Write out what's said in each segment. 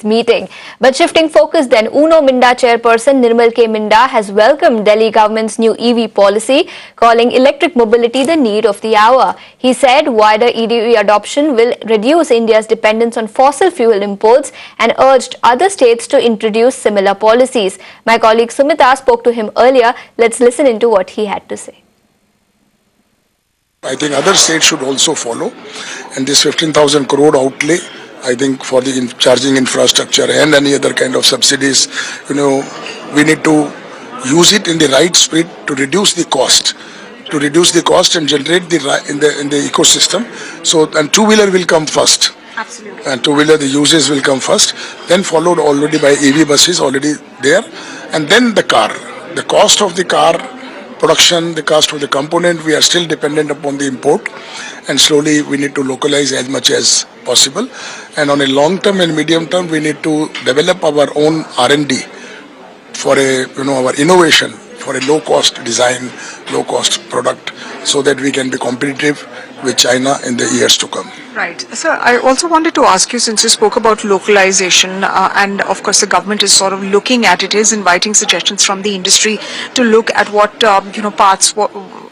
meeting. But shifting focus then, UNO Minda chairperson Nirmal K. Minda has welcomed Delhi government's new EV policy, calling electric mobility the need of the hour. He said wider EV adoption will reduce India's dependence on fossil fuel imports and urged other states to introduce similar policies. My colleague Sumita spoke to him earlier. Let's listen into what he had to say. I think other states should also follow, and this 15,000 crore outlay, I think, for the charging infrastructure and any other kind of subsidies, we need to use it in the right spirit to reduce the cost, and generate in the ecosystem. So, and two-wheeler will come first. Absolutely. And two-wheeler, the uses will come first, then followed already by EV buses already there, and then the car. The cost of the car production, the cost of the component, we are still dependent upon the import, and slowly we need to localize as much as possible. And on a long term and medium term, we need to develop our own R&D for our innovation, for a low cost design, low cost product, so that we can be competitive with China in the years to come. Right. Sir, I also wanted to ask you, since you spoke about localization, and of course the government is sort of looking at it, is inviting suggestions from the industry to look at what parts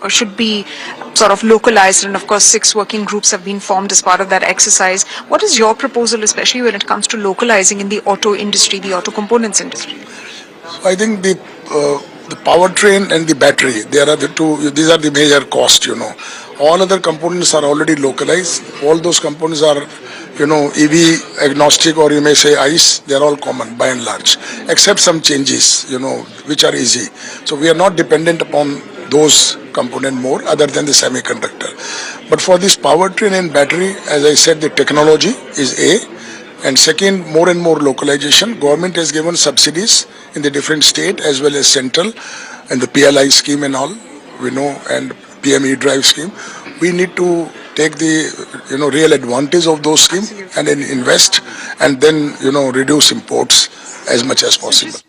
should be sort of localized, and of course 6 working groups have been formed as part of that exercise. What is your proposal, especially when it comes to localizing in the auto industry, the auto components industry? I think the powertrain and the battery, these are the major cost, All other components are already localized. All those components are, EV agnostic, or you may say ICE, they are all common by and large, except some changes, which are easy. So we are not dependent upon those components more other than the semiconductor. But for this powertrain and battery, as I said, the technology is A. And second, more and more localization. Government has given subsidies in the different state as well as central, and the PLI scheme and all, and PME drive scheme. We need to take the real advantage of those schemes and then invest, and then reduce imports as much as possible.